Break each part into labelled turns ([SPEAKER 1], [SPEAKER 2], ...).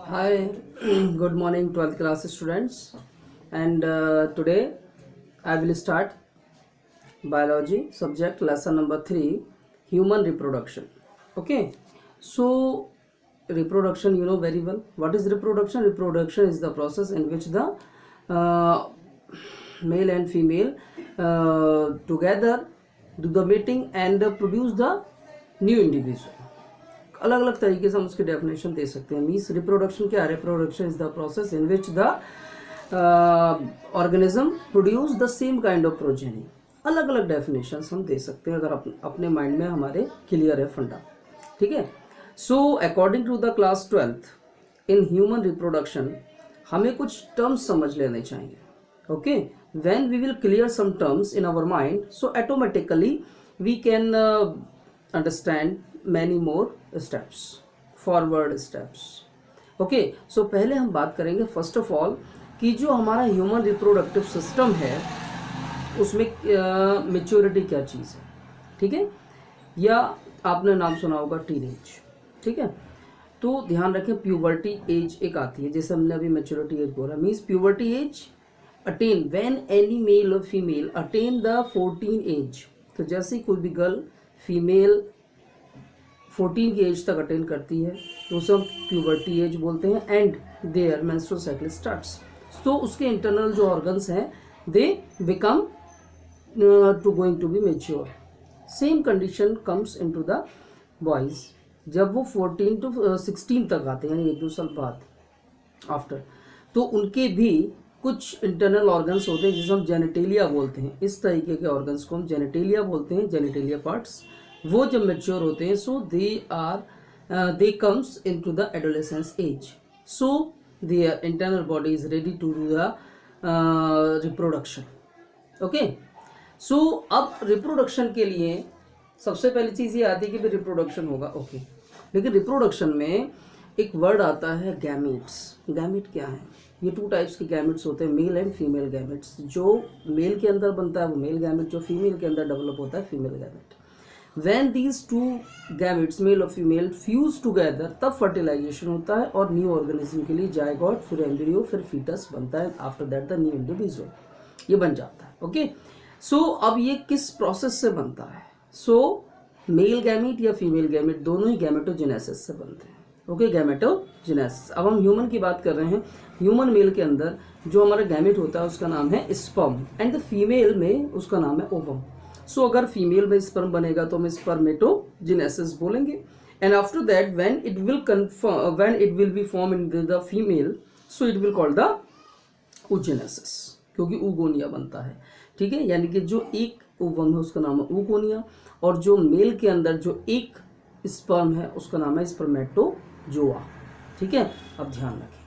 [SPEAKER 1] Hi, good morning, 12th class students. And today I will start biology subject lesson number 3, human reproduction. Okay, so reproduction, you know very well. What is reproduction? Reproduction is the process in which the uh, male and female together do the mating and produce the new individual. अलग अलग तरीके से हम उसकी definition दे सकते हैं. Means reproduction क्या है? Reproduction is the process in which the organism produce the same kind of progeny. अलग अलग डेफिनेशन हम दे सकते हैं अगर अपने माइंड में हमारे क्लियर है फंडा. ठीक है. So according to the class 12th in human reproduction हमें कुछ टर्म्स समझ लेने चाहिए. Okay, when we will clear some terms in our mind, so automatically we can understand many more steps, forward steps. Okay, so पहले हम बात करेंगे first of all कि जो हमारा ह्यूमन रिप्रोडक्टिव सिस्टम है उसमें मेच्योरिटी क्या चीज़ है. ठीक है, या आपने नाम सुना होगा टीनेज. ठीक है, तो ध्यान रखें प्यूबर्टी एज एक आती है, जैसे हमने अभी मेच्योरिटी एज बोला. Means puberty age attain when any male और फीमेल अटेन द 14 एज. तो जैसे कोई भी गर्ल फीमेल 14 की एज तक अटेन करती है तो उसे हम प्यूबर्टी एज बोलते हैं. And their menstrual cycle starts. तो उसके इंटरनल जो ऑर्गन्स हैं they become to going to be mature. Same condition comes into the boys जब वो 14 to 16 तक आते हैं, यानी 1-2 साल बाद आफ्टर. तो उनके भी कुछ इंटरनल ऑर्गन्स होते हैं जिसे हम जेनिटेलिया बोलते हैं. इस तरीके के ऑर्गन्स को हम जेनिटेलिया बोलते हैं, जेनिटेलिया पार्ट्स. वो जब मेच्योर होते हैं so they comes into the adolescence age. So their internal body is ready to do the reproduction. Okay, so अब रिप्रोडक्शन के लिए सबसे पहली चीज़ ये आती है कि भाई रिप्रोडक्शन होगा. ओके, लेकिन रिप्रोडक्शन में एक वर्ड आता है गैमेट्स. गैमेट क्या है? ये 2 टाइप्स के गैमेट्स होते हैं, मेल एंड फीमेल गैमेट्स. जो मेल के अंदर बनता है वो मेल गैमेट, जो फीमेल के अंदर डेवलप होता है female gamete. When these two gametes male और फीमेल फ्यूज टुगेदर तब फर्टिलाइजेशन होता है और न्यू ऑर्गेनिज्म के लिए जायगोट, फिर एम्ब्रियो, फिर फीटस बनता है. After that the new individual ये बन जाता है. ओके, सो अब ये किस प्रोसेस से बनता है? सो मेल गैमेट या फीमेल गैमेट दोनों ही गैमेटोजेनेसिस से बनते हैं. Okay, gametogenesis. अब हम ह्यूमन की बात कर रहे हैं. ह्यूमन मेल के अंदर जो हमारा गैमेट होता है उसका नाम है स्पर्म एंड द फीमेल में उसका नाम है ओवम. सो अगर फीमेल में स्पर्म बनेगा तो हम स्पर्मेटोजेनेसिस बोलेंगे. And after that when it will be form in the female so it will call the oogenesis, क्योंकि ऊगोनिया बनता है. ठीक है, यानी कि जो एक ओवम है उसका नाम है ऊगोनिया और जो मेल के अंदर जो एक स्पर्म है उसका नाम है स्पर्मेटोजोआ. ठीक है, अब ध्यान रखें.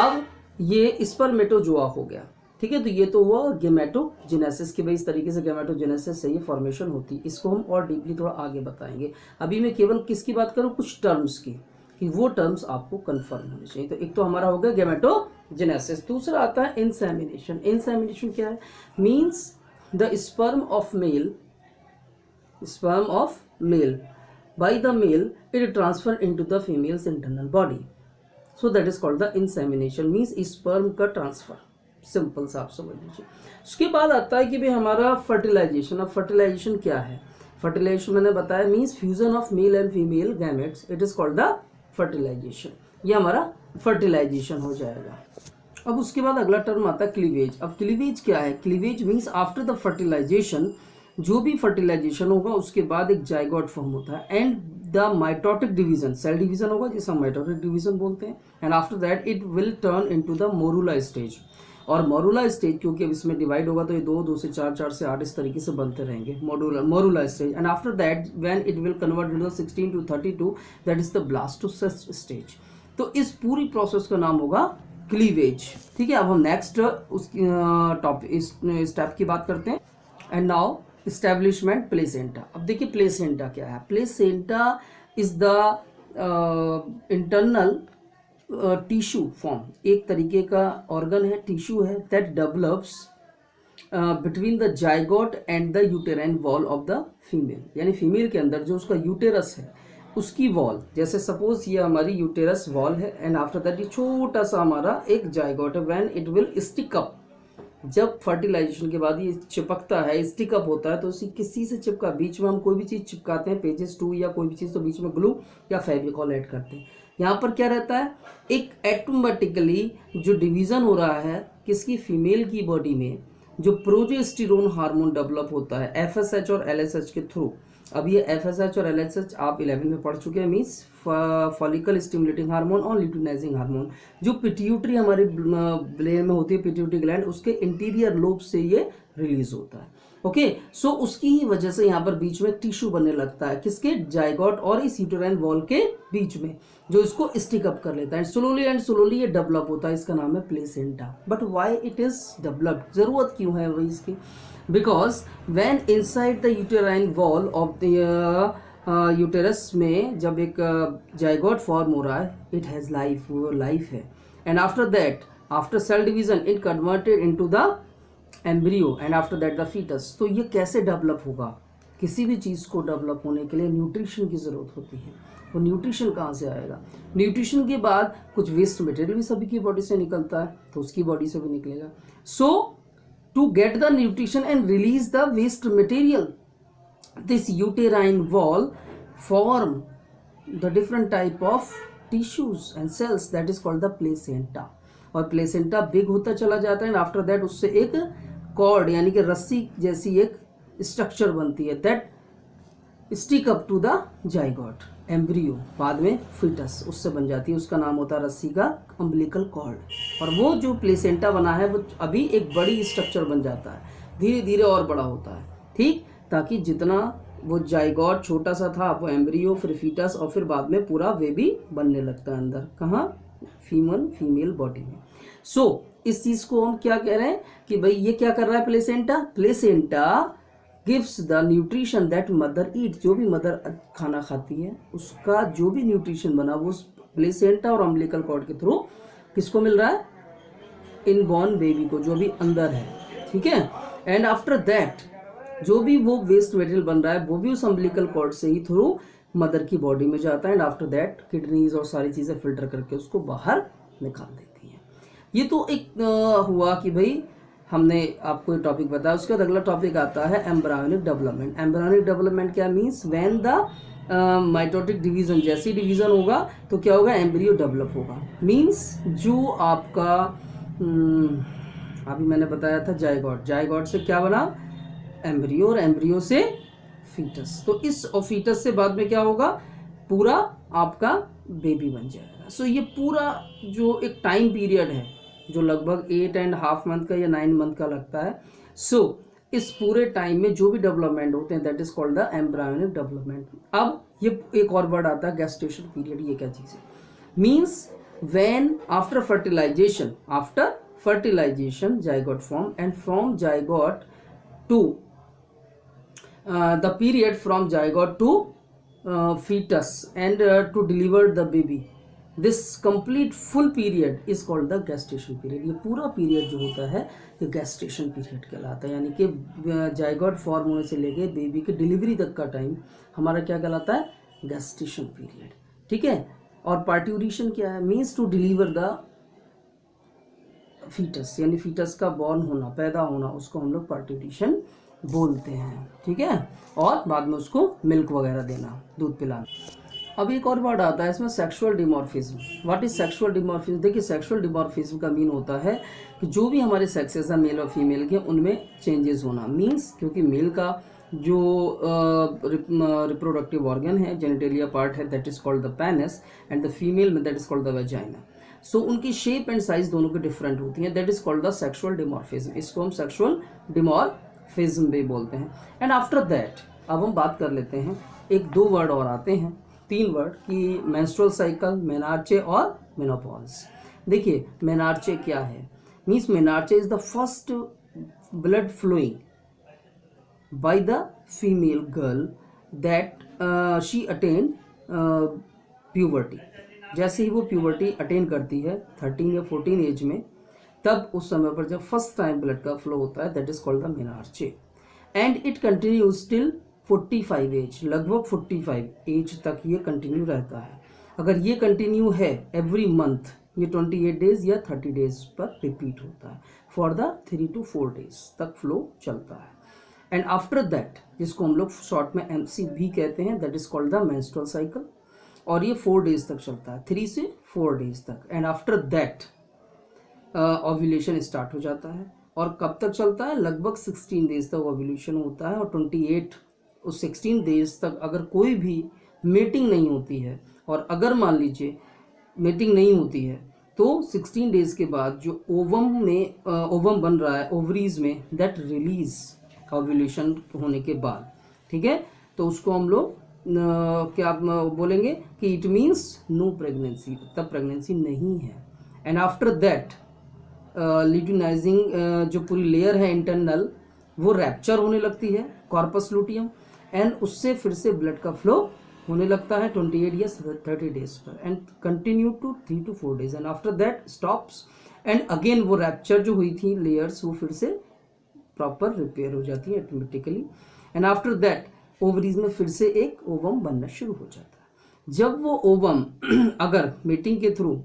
[SPEAKER 1] अब ये स्पर्मेटोजोआ हो गया. ठीक है, तो ये तो हुआ गेमेटोजेनेसिस की. भाई इस तरीके से गेमेटोजेनेसिस से ये फॉर्मेशन होती है. इसको हम और डीपली थोड़ा आगे बताएंगे. अभी मैं केवल किसकी बात करूँ? कुछ टर्म्स की, कि वो टर्म्स आपको कंफर्म होने चाहिए. तो एक तो हमारा हो गया गेमेटोजेनेसिस. दूसरा आता है इंसेमिनेशन. इंसेमिनेशन क्या है? Means the sperm of male by the male it transfer into the females internal body. So that is called the insemination. Means sperm का ट्रांसफर. सिंपल सा आप समझ लीजिए. उसके बाद आता है कि भाई हमारा फर्टिलाइजेशन. अब फर्टिलाइजेशन क्या है? फर्टिलाइजेशन मैंने बताया means fusion of male and female gametes. It is called the fertilization. ये हमारा फर्टिलाइजेशन हो जाएगा. अब उसके बाद अगला टर्म आता है क्लीवेज. अब क्लीवेज क्या है? Cleavage means after the fertilization जो भी फर्टिलाइजेशन होगा उसके बाद एक जाइगोट फॉर्म होता है and the mitotic division, cell division होगा जिसे हम माइटोटिक डिवीजन बोलते हैं. And after that it will turn into the morula stage. और मोरुला स्टेज क्योंकि अब इसमें डिवाइड होगा तो ये 2 से 4, 4 से 8 इस तरीके से बनते रहेंगे. Morula stage. And after that when it will convert into 16 to 32 that is the blastocyst stage. तो इस पूरी प्रोसेस का नाम होगा क्लीवेज. ठीक है, अब हम नेक्स्ट उस टॉपिक इस स्टेप की बात करते हैं. And now establishment placenta. अब देखिए प्लेसेंटा क्या है? Placenta is the internal tissue form. एक तरीके का ऑर्गन है, टिश्यू है that develops between the zygote and the uterine wall of the female. यानी फीमेल के अंदर जो उसका यूटेरस है उसकी वॉल, जैसे सपोज ये हमारी यूटेरस वॉल है एंड आफ्टर दैट ये छोटा सा हमारा एक जाइगोट है, when it will stick up, जब फर्टिलाइजेशन के बाद ये चिपकता है, स्टिक अप होता है, तो उसी किसी से चिपका, बीच में हम कोई भी चीज़ चिपकाते हैं, पेजेस टू या कोई भी चीज़, तो बीच में ग्लू या फेविकॉल ऐड करते हैं। यहाँ पर क्या रहता है, एक ऑटोमेटिकली जो डिवीज़न हो रहा है किसकी, फीमेल की बॉडी में, जो प्रोजेस्टेरोन हार्मोन डेवलप होता है एफएसएच और एलएसएच के थ्रू। अब ये एफएसएच और एलएसएच आप 11 में पढ़ चुके हैं, मीन्स फॉलिकल स्टिमुलेटिंग हार्मोन और ल्यूटिनाइजिंग हार्मोन, जो पिट्यूटरी हमारे ब्रेन में होती है, पिट्यूटरी ग्लैंड, उसके इंटीरियर लोब से ये रिलीज होता है। ओके, सो उसकी ही वजह से यहाँ पर बीच में टिश्यू बनने लगता है, किसके, जाइगोट और इस यूटेराइन वॉल के बीच में, जो इसको स्टिक अप कर लेता है। एंड स्लोली ये डेवलप होता है, इसका नाम है placenta. But why it is developed, जरूरत क्यों है वही इसकी, because when inside the uterine wall of the uterus में जब एक जाइगोट फॉर्म हो रहा है, इट हैज लाइफ, वो लाइफ है, and after that, after cell division, it converted into the embryo and after that the fetus. तो ये कैसे डेवलप होगा, किसी भी चीज़ को डेवलप होने के लिए न्यूट्रिशन की ज़रूरत होती है। वो न्यूट्रिशन कहाँ से आएगा, न्यूट्रिशन के बाद कुछ वेस्ट मटेरियल भी सभी की बॉडी से निकलता है, तो उसकी बॉडी से भी निकलेगा। So to get the nutrition and release the waste material, this uterine wall form the different type of tissues and cells, that is called the placenta. और प्लेसेंटा बिग होता चला जाता है एंड आफ्टर दैट उससे एक cord यानी कि रस्सी जैसी एक स्ट्रक्चर बनती है, that stick up to the zygote, embryo, बाद में फीटस उससे बन जाती है, उसका नाम होता है रस्सी का अम्बिलिकल कॉर्ड। और वो जो प्लेसेंटा बना है वो अभी एक बड़ी स्ट्रक्चर बन जाता है, धीरे धीरे और बड़ा होता है, ठीक, ताकि जितना वो जाइगोट छोटा सा था, वो एम्ब्रियो, फिर फीटस और फिर बाद में पूरा बेबी बनने लगता है अंदर, कहाँ, फीमेल बॉडी में। सो इस चीज को हम क्या कह रहे हैं कि भाई ये क्या कर रहा है, placenta, placenta gives the nutrition that mother eat, जो भी मदर खाना खाती है उसका जो भी न्यूट्रिशन बना वो प्लेसेंटा और अम्बिलिकल कॉर्ड के थ्रू किसको मिल रहा है, इनबॉर्न बेबी को, जो भी अंदर है, ठीक है। एंड आफ्टर दैट जो भी वो वेस्ट मटेरियल बन रहा है वो भी उस अम्बिलिकल कॉर्ड से ही थ्रू मदर की बॉडी में जाता है एंड आफ्टर दैट किडनीज और सारी चीज़ें फिल्टर करके उसको बाहर निकाल देती हैं। ये तो एक हुआ कि भाई हमने आपको ये टॉपिक बताया। उसके बाद अगला टॉपिक आता है एम्ब्रायोनिक डेवलपमेंट। एम्ब्रायोनिक डेवलपमेंट क्या means, when the mitotic division, जैसी डिवीजन होगा तो क्या होगा, एम्ब्रियो डेवलप होगा। मीन्स जो आपका अभी मैंने बताया था जाइगोट, जाइगोट से क्या बना, एम्ब्रियो, और एम्ब्रियो से फीटस, तो इस और फीटस से बाद में क्या होगा, पूरा आपका बेबी बन जाएगा। सो ये पूरा जो एक टाइम पीरियड है जो लगभग 8.5 मंथ का या 9 मंथ का लगता है, सो इस पूरे टाइम में जो भी डेवलपमेंट होते हैं that is called the embryonic development. अब ये एक और वर्ड आता है गेस्टेशन पीरियड। ये क्या चीज़ है, means when after fertilization zygote form and from zygote to the period from zygote to fetus and to deliver the baby, this complete full period is called the gestation period। ये पूरा period जो होता है ये gestation period कहलाता है, यानी कि जाइगोट फॉर्म होने से लेके बेबी के डिलीवरी तक का टाइम हमारा क्या कहलाता है, gestation period, ठीक है। और पार्ट्यूरेशन क्या है, means to deliver the fetus, यानी फीटस का बॉर्न होना, पैदा होना, उसको हम लोग पार्ट्यूरेशन बोलते हैं, ठीक है। और बाद में उसको मिल्क वगैरह देना, दूध पिलाना। अब एक और वर्ड आता है इसमें, सेक्सुअल डिमॉर्फिज्म। व्हाट इज सेक्सुअल डिमॉर्फिज्म, देखिए सेक्सुअल डिमॉर्फिज्म का मीन होता है कि जो भी हमारे सेक्सेस हैं मेल और फीमेल के, उनमें चेंजेस होना। मीन्स क्योंकि मेल का जो रिप्रोडक्टिव ऑर्गन है, जेनिटेलिया पार्ट है, that is called the penis, and the female में that is called the vagina. So उनकी शेप एंड साइज दोनों की डिफरेंट होती है, that is called the sexual dimorphism. इसको हम सेक्सुअल डिमॉर्फिज्म भी बोलते हैं। एंड आफ्टर दैट अब हम बात कर लेते हैं, एक दो वर्ड और आते हैं, 3 वर्ड कि मेंस्ट्रुअल साइकिल, मेनार्चे और मेनोपॉज। देखिए मेनार्चे क्या है, means menarche is the first blood flowing by the female girl that she attain puberty. जैसे ही वो प्यूबर्टी अटेन करती है 13 या 14 एज में, तब उस समय पर जब फर्स्ट टाइम ब्लड का फ्लो होता है, that is called the menarche, and it continues till 45 age, लगभग 45 एज तक ये कंटिन्यू रहता है। अगर ये कंटिन्यू है एवरी मंथ, ये 28 डेज या 30 डेज पर रिपीट होता है, फॉर द 3 to 4 डेज तक फ्लो चलता है। एंड आफ्टर दैट, जिसको हम लोग शॉर्ट में MC भी कहते हैं, that is called the menstrual cycle, और ये 4 डेज तक चलता है, 3 से 4 डेज तक। And after that ovulation start हो जाता है, और कब तक चलता है, लगभग 16 डेज तक ओव्यूलेशन होता है, और 28 उस 16 डेज तक अगर कोई भी मेटिंग नहीं होती है, और अगर मान लीजिए मेटिंग नहीं होती है, तो 16 डेज के बाद जो ओवम में ओवम बन रहा है ओवरीज में, दैट रिलीज ओव्यूलेशन होने के बाद, ठीक है, तो उसको हम लोग क्या बोलेंगे कि इट मीन्स नो प्रेगनेंसी, तब प्रेगनेंसी नहीं है। एंड आफ्टर दैट ल्यूटिनाइजिंग जो पूरी लेयर है इंटरनल, वो रैप्चर होने लगती है, कॉर्पस लूटियम, एंड उससे फिर से ब्लड का फ्लो होने लगता है 28 या 30 डेज पर, and continue to 3 to 4 days, and after that stops, and again वो रैप्चर जो हुई थी लेयर्स, वो फिर से प्रॉपर रिपेयर हो जाती है automatically. And after that ovaries में फिर से एक ओवम बनना शुरू हो जाता है। जब वो ओवम अगर मीटिंग के थ्रू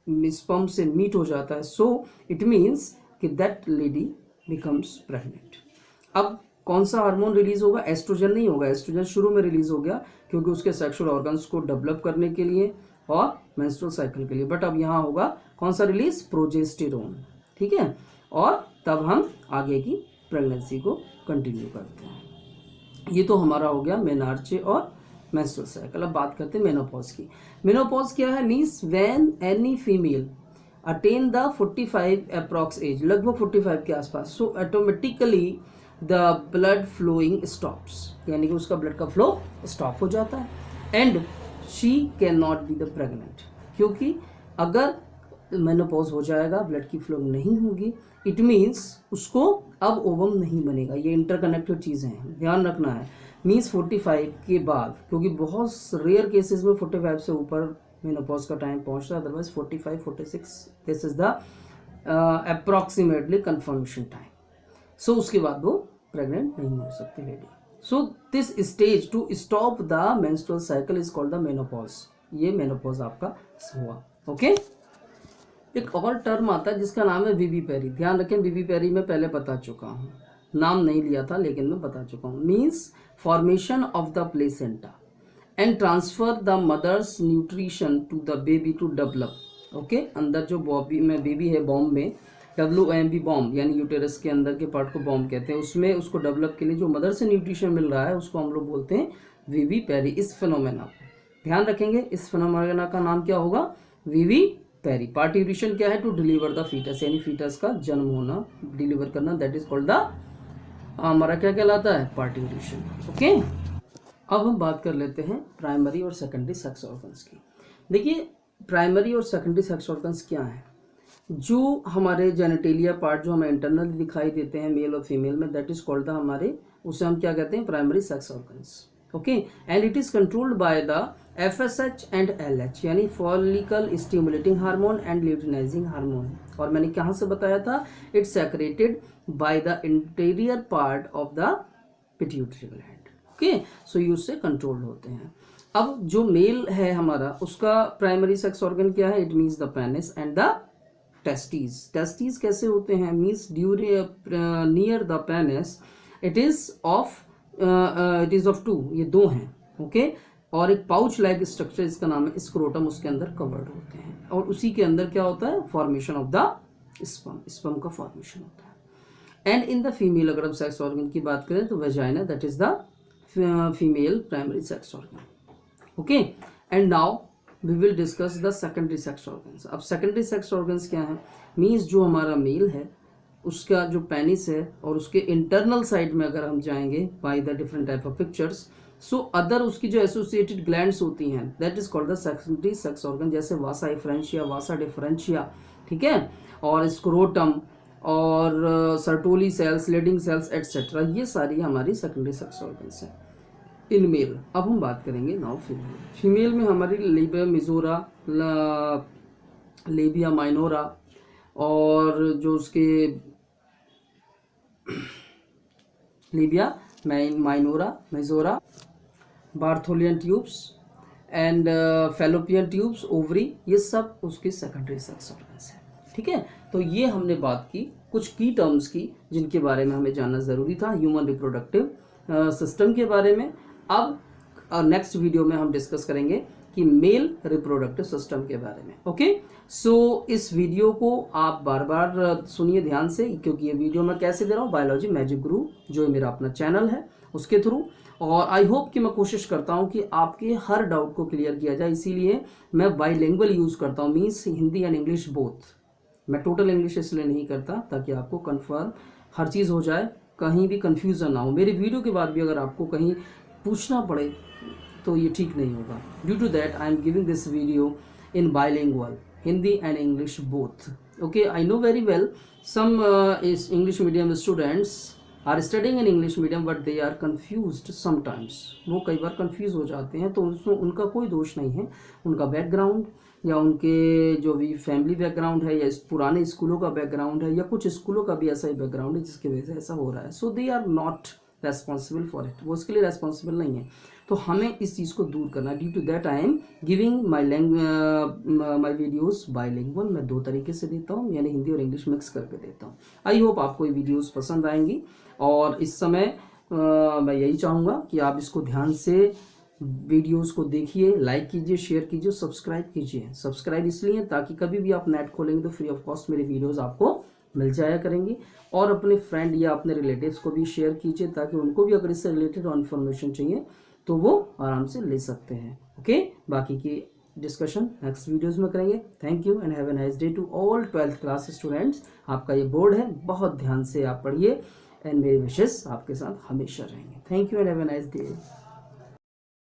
[SPEAKER 1] स्पर्म से मीट हो जाता है, सो इट मीन्स कि दैट लेडी बिकम्स प्रेग्नेंट। अब कौन सा हार्मोन रिलीज होगा, एस्ट्रोजन नहीं होगा, एस्ट्रोजन शुरू में रिलीज हो गया क्योंकि उसके सेक्सुअल ऑर्गन्स को डेवलप करने के लिए और मेंस्ट्रुअल साइकिल के लिए, बट अब यहाँ होगा कौन सा रिलीज, प्रोजेस्टेरोन, ठीक है, और तब हम आगे की प्रेगनेंसी को कंटिन्यू करते हैं। ये तो हमारा हो गया मेनार्चे और मेंस्ट्रुअल साइकिल। अब बात करते हैं मेनोपॉज की। मेनोपॉज क्या है, means when any female attain the 45 approx age, लगभग 45 के आसपास, so automatically the blood flowing stops, यानी कि उसका ब्लड का फ्लो स्टॉप हो जाता है, and she can not be the pregnant, क्योंकि अगर मेनोपॉज हो जाएगा, ब्लड की फ्लो नहीं होगी, इट मीन्स उसको अब ओवम नहीं बनेगा। ये इंटरकनेक्टेड चीज़ें हैं, ध्यान रखना है। मीन्स 45 के बाद, क्योंकि बहुत रेयर केसेस में 45 से ऊपर मेनोपॉज का टाइम पहुंचता है, otherwise 45, 46 this is the approximately confirmation time. So उसके बाद वो प्रेग्नेंट नहीं हो सकती lady. So this stage to stop the menstrual cycle is called the menopause. ये मेनोपॉज आपका हुआ, ओके। एक और टर्म आता है जिसका नाम है विविपेरी। ध्यान रखें, विविपेरी में पहले बता चुका हूँ, नाम नहीं लिया था लेकिन मैं बता चुका हूँ। Means formation of the placenta and transfer the mother's nutrition to the baby to develop. Okay, अंदर जो बॉबी में बेबी है, बॉम्ब में, WOMB बॉम्ब, यानी यूटेरस के अंदर के पार्ट को बॉम्ब कहते हैं, उसमें उसको डेवलप के लिए जो मदर से न्यूट्रिशन मिल रहा है उसको हम लोग बोलते हैं विविपेरी। इस फिनोमेना को ध्यान रखेंगे, इस फिनोमेना का नाम क्या होगा, विविपेरी। पार्ट्यूरेशन क्या है, टू डिलीवर द फीटस, यानी फीटस का जन्म होना, डिलीवर करना, दैट इज कॉल्ड द, हमारा क्या कहलाता है, पार्ट्यूरेशन। ओके, अब हम बात कर लेते हैं प्राइमरी और सेकेंडरी सेक्स ऑर्गन्स की। देखिए, प्राइमरी और सेकेंडरी सेक्स ऑर्गन्स क्या है, जो हमारे जेनेटेलिया पार्ट जो हमें इंटरनली दिखाई देते हैं मेल और फीमेल में, दैट इज कॉल्ड द, हमारे उसे हम क्या कहते हैं, primary sex organs. Okay, and it is controlled by the FSH and LH, यानी follicle stimulating hormone and luteinizing hormone. और मैंने कहाँ से बताया था, it's secreted by the interior part of the pituitary gland. Okay, so ये उससे control होते हैं। अब जो मेल है हमारा, उसका प्राइमरी सेक्स ऑर्गन क्या है, it means the penis and the testes. Testes कैसे होते हैं, means near the penis, it is of two, ये दो हैं, ओके, और एक पाउच लाइक स्ट्रक्चर, इसका नाम है स्क्रोटम, उसके अंदर कवर्ड होते हैं, और उसी के अंदर क्या होता है, formation of the sperm, sperm का फॉर्मेशन होता है। एंड इन द फीमेल, अगर हम सेक्स ऑर्गन की बात करें तो vagina, that is the female primary sex organ. Okay, and now we will discuss the secondary sex organs. अब सेकेंडरी सेक्स ऑर्गन्स क्या है, मीन्स जो हमारा मेल है उसका जो पेनिस है, और उसके इंटरनल साइड में अगर हम जाएंगे by the different type of pictures, so other उसकी जो एसोसिएटेड ग्लैंड्स होती हैं, that is called the secondary sex organ, जैसे वासा एफरेंशिया, वासा डिफरेंशिया, ठीक है, और स्क्रोटम, और Sertoli cells, Leydig cells etcetera, ये सारी हमारी सेकेंडरी सेक्स ऑर्गन्स हैं इन मेल। अब हम बात करेंगे नाउ फीमेल। फीमेल में हमारी लेबिया मेजोरा, लेबिया माइनोरा, और जो उसके labia majora, Bartholin tubes and fallopian tubes, ovary, ये सब उसके सेकेंडरी सेक्स ऑर्गन्स हैं। ठीक है, तो ये हमने बात की कुछ की टर्म्स की जिनके बारे में हमें जानना ज़रूरी था ह्यूमन रिप्रोडक्टिव सिस्टम के बारे में। अब नेक्स्ट वीडियो में हम डिस्कस करेंगे कि मेल रिप्रोडक्टिव सिस्टम के बारे में। ओके, सो इस वीडियो को आप बार बार सुनिए ध्यान से, क्योंकि ये वीडियो मैं कैसे दे रहा हूँ, बायोलॉजी मैजिक गुरु जो मेरा अपना चैनल है उसके थ्रू, और आई होप कि मैं कोशिश करता हूँ कि आपके हर डाउट को क्लियर किया जाए। इसीलिए मैं बाईलिंगुअल यूज़ करता हूँ, means Hindi and English both. मैं टोटल इंग्लिश इसलिए नहीं करता ताकि आपको कन्फर्म हर चीज़ हो जाए, कहीं भी कन्फ्यूज़न ना हो। मेरी वीडियो के बाद भी अगर आपको कहीं पूछना पड़े तो ये ठीक नहीं होगा। Due to that I am giving this video in bilingual, Hindi and English both. Okay, I know very well some is English medium students are studying in English medium but they are confused sometimes। वो कई बार confuse हो जाते हैं, तो उसमें उनका कोई दोष नहीं है। उनका बैकग्राउंड या उनके जो भी फैमिली बैकग्राउंड है या इस पुराने स्कूलों का बैकग्राउंड है या कुछ स्कूलों का भी ऐसा ही बैकग्राउंड है जिसकी वजह से ऐसा हो रहा है। So they are not responsible for it, वो उसके लिए रेस्पॉन्सिबल नहीं है। तो हमें इस चीज़ को दूर करना है। Due to that I am giving my videos bilingual. मैं दो तरीके से देता हूँ, यानी हिंदी और इंग्लिश मिक्स करके देता हूँ। आई होप आपको ये वीडियोज़ पसंद आएंगी, और इस समय मैं यही चाहूँगा कि आप इसको ध्यान से वीडियोस को देखिए, लाइक कीजिए, शेयर कीजिए, सब्सक्राइब कीजिए। सब्सक्राइब इसलिए ताकि कभी भी आप नेट खोलेंगे तो फ्री ऑफ कॉस्ट मेरी वीडियोस आपको मिल जाया करेंगी, और अपने फ्रेंड या अपने रिलेटिव्स को भी शेयर कीजिए ताकि उनको भी अगर इससे रिलेटेड इन्फॉर्मेशन चाहिए तो वो आराम से ले सकते हैं। ओके, बाकी की डिस्कशन नेक्स्ट वीडियोस में करेंगे। Thank you and have a nice day to all 12th class students. आपका ये बोर्ड है, बहुत ध्यान से आप पढ़िए, एंड मेरे विशेस आपके साथ हमेशा रहेंगे। Thank you and have a nice day.